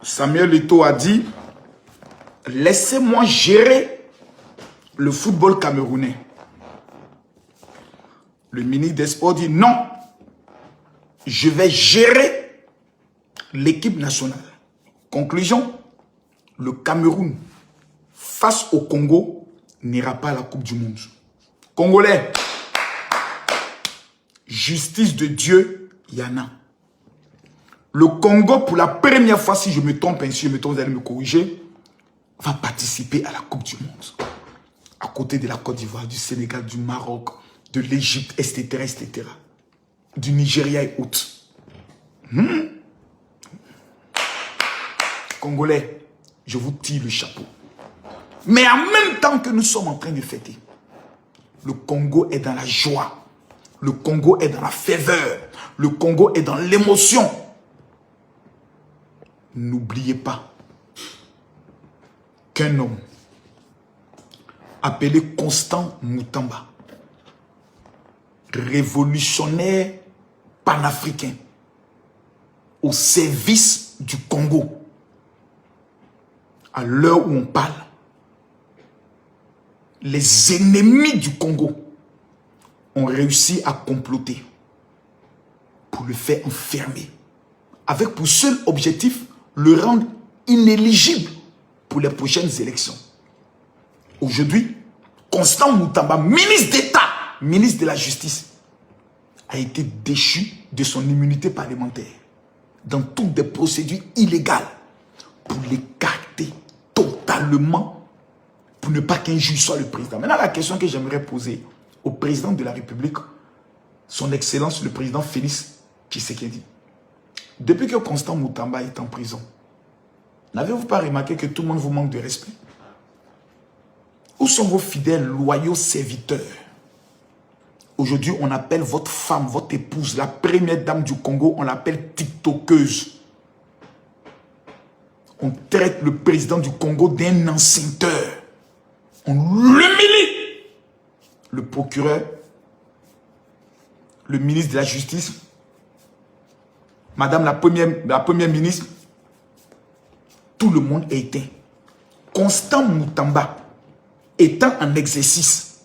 Samuel Eto'o a dit, laissez-moi gérer le football camerounais. Le ministre des Sports dit, non, je vais gérer l'équipe nationale. Conclusion, le Cameroun, face au Congo, n'ira pas à la Coupe du Monde. Congolais, justice de Dieu, il y en a. Le Congo, pour la première fois, si je me trompe ainsi, vous allez me corriger, va participer à la Coupe du Monde. À côté de la Côte d'Ivoire, du Sénégal, du Maroc, de l'Égypte, etc., etc. Du Nigeria et autres. Congolais, je vous tire le chapeau. Mais en même temps que nous sommes en train de fêter, le Congo est dans la joie. Le Congo est dans la ferveur. Le Congo est dans l'émotion. N'oubliez pas qu'un homme appelé Constant Moutamba, révolutionnaire panafricain, au service du Congo, à l'heure où on parle, les ennemis du Congo ont réussi à comploter pour le faire enfermer, avec pour seul objectif le rendre inéligible pour les prochaines élections. Aujourd'hui, Constant Moutamba, ministre d'État, ministre de la Justice, a été déchu de son immunité parlementaire dans toutes des procédures illégales pour l'écarter totalement, pour ne pas qu'un juge soit le président. Maintenant, la question que j'aimerais poser au président de la République, son Excellence le président Félix Tshisekedi. Depuis que Constant Moutamba est en prison, n'avez-vous pas remarqué que tout le monde vous manque de respect? Où sont vos fidèles, loyaux serviteurs? Aujourd'hui, on appelle votre femme, votre épouse, la première dame du Congo, on l'appelle tiktokeuse. On traite le président du Congo d'un enceinteur. On l'humilie. Le procureur, le ministre de la Justice, madame la première ministre, tout le monde est éteint. Constant Moutamba, étant en exercice,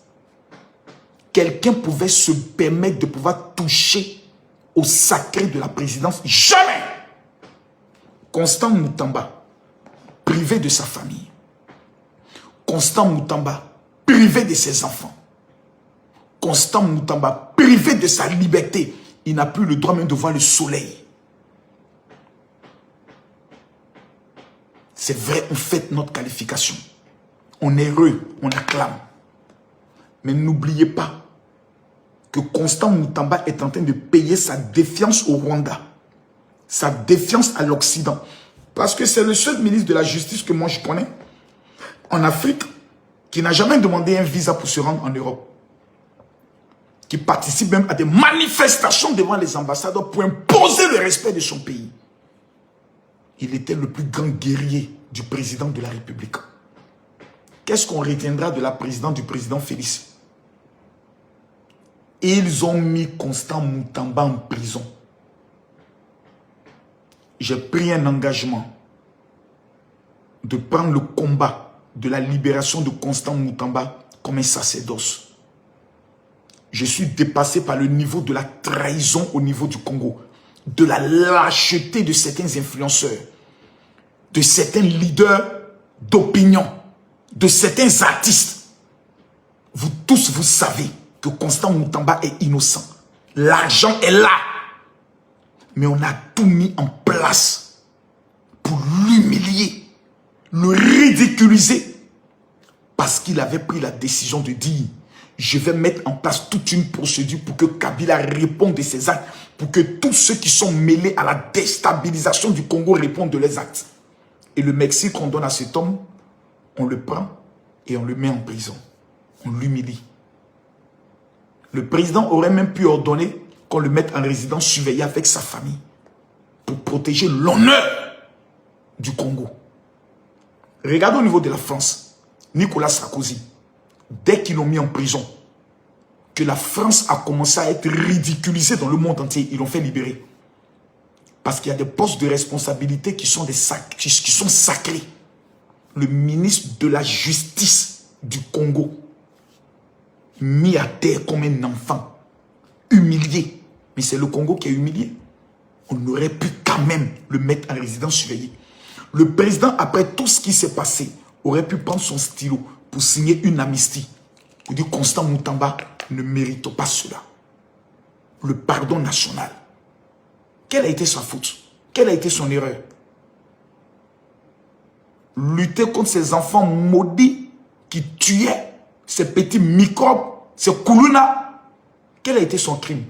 quelqu'un pouvait se permettre de pouvoir toucher au sacré de la présidence? Jamais! Constant Moutamba, privé de sa famille. Constant Moutamba, privé de ses enfants. Constant Moutamba, privé de sa liberté. Il n'a plus le droit même de voir le soleil. C'est vrai, on fait notre qualification. On est heureux, on acclame. Mais n'oubliez pas que Constant Moutamba est en train de payer sa défiance au Rwanda. Sa défiance à l'Occident. Parce que c'est le seul ministre de la Justice que moi je connais en Afrique qui n'a jamais demandé un visa pour se rendre en Europe. Qui participe même à des manifestations devant les ambassadeurs pour imposer le respect de son pays. Il était le plus grand guerrier du président de la République. Qu'est-ce qu'on retiendra de la présidente du président Félix? Ils ont mis Constant Moutamba en prison. J'ai pris un engagement de prendre le combat de la libération de Constant Moutamba comme un sacerdoce. Je suis dépassé par le niveau de la trahison au niveau du Congo, de la lâcheté de certains influenceurs, de certains leaders d'opinion, de certains artistes. Vous tous, vous savez que Constant Moutamba est innocent. L'argent est là. Mais on a tout mis en place pour l'humilier, le ridiculiser. Parce qu'il avait pris la décision de dire, je vais mettre en place toute une procédure pour que Kabila réponde de ses actes, pour que tous ceux qui sont mêlés à la déstabilisation du Congo répondent de leurs actes. Et le Mexique qu'on donne à cet homme, on le prend et on le met en prison. On l'humilie. Le président aurait même pu ordonner qu'on le mette en résidence surveillée avec sa famille pour protéger l'honneur du Congo. Regardez au niveau de la France, Nicolas Sarkozy, dès qu'ils l'ont mis en prison, que la France a commencé à être ridiculisée dans le monde entier, ils l'ont fait libérer. Parce qu'il y a des postes de responsabilité qui sont sacrés. Le ministre de la Justice du Congo, mis à terre comme un enfant, humilié. Mais c'est le Congo qui est humilié. On aurait pu quand même le mettre en résidence surveillée. Le président, après tout ce qui s'est passé, aurait pu prendre son stylo pour signer une amnistie. Pour dire Constant Moutamba ne mérite pas cela. Le pardon national. Quelle a été sa faute? Quelle a été son erreur? Lutter contre ces enfants maudits qui tuaient ces petits microbes, ces koulouna. Quel a été son crime?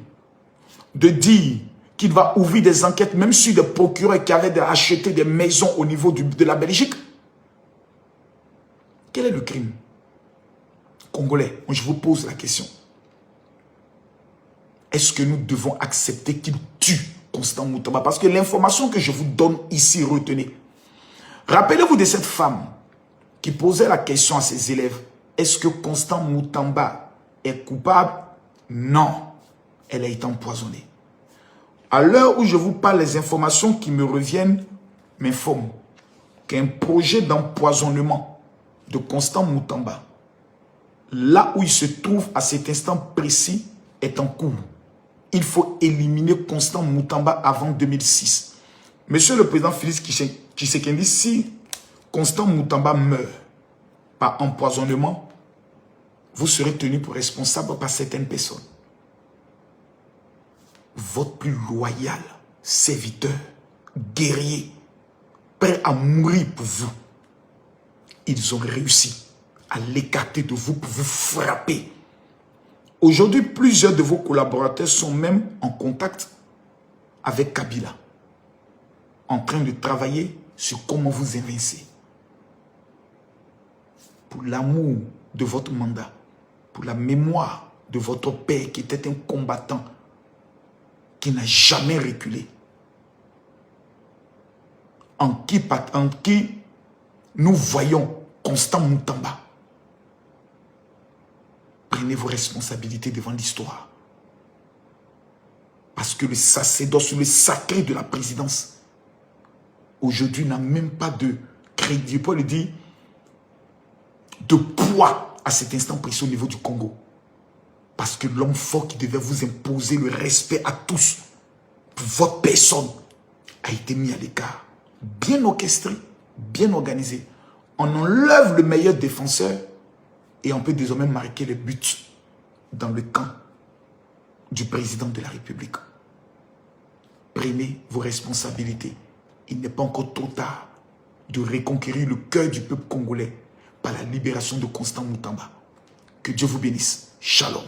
De dire qu'il va ouvrir des enquêtes même sur des procureurs qui arrêtent d'acheter des maisons au niveau de la Belgique. Quel est le crime? Congolais, je vous pose la question. Est-ce que nous devons accepter qu'il tue Constant Moutamba? Parce que l'information que je vous donne ici, retenez. Rappelez-vous de cette femme qui posait la question à ses élèves. Est-ce que Constant Moutamba est coupable? Non. Elle a été empoisonnée. À l'heure où je vous parle, les informations qui me reviennent m'informent qu'un projet d'empoisonnement de Constant Moutamba, là où il se trouve à cet instant précis, est en cours. Il faut éliminer Constant Moutamba avant 2006. Monsieur le président Félix Tshisekedi, si Constant Moutamba meurt par empoisonnement, vous serez tenu pour responsable par certaines personnes. Votre plus loyal serviteur, guerrier, prêt à mourir pour vous, ils ont réussi à l'écarter de vous pour vous frapper. Aujourd'hui, plusieurs de vos collaborateurs sont même en contact avec Kabila, en train de travailler sur comment vous évincer. Pour l'amour de votre mandat, pour la mémoire de votre père qui était un combattant, qui n'a jamais reculé, en qui nous voyons Constant Moutamba. Prenez vos responsabilités devant l'histoire. Parce que le sacerdoce, le sacré de la présidence, aujourd'hui n'a même pas de crédit, pour le dire, de poids à cet instant précis au niveau du Congo. Parce que l'homme fort qui devait vous imposer le respect à tous, pour votre personne, a été mis à l'écart. Bien orchestré, bien organisé. On enlève le meilleur défenseur et on peut désormais marquer les buts dans le camp du président de la République. Prenez vos responsabilités. Il n'est pas encore trop tard de reconquérir le cœur du peuple congolais par la libération de Constant Moutamba. Que Dieu vous bénisse. Shalom.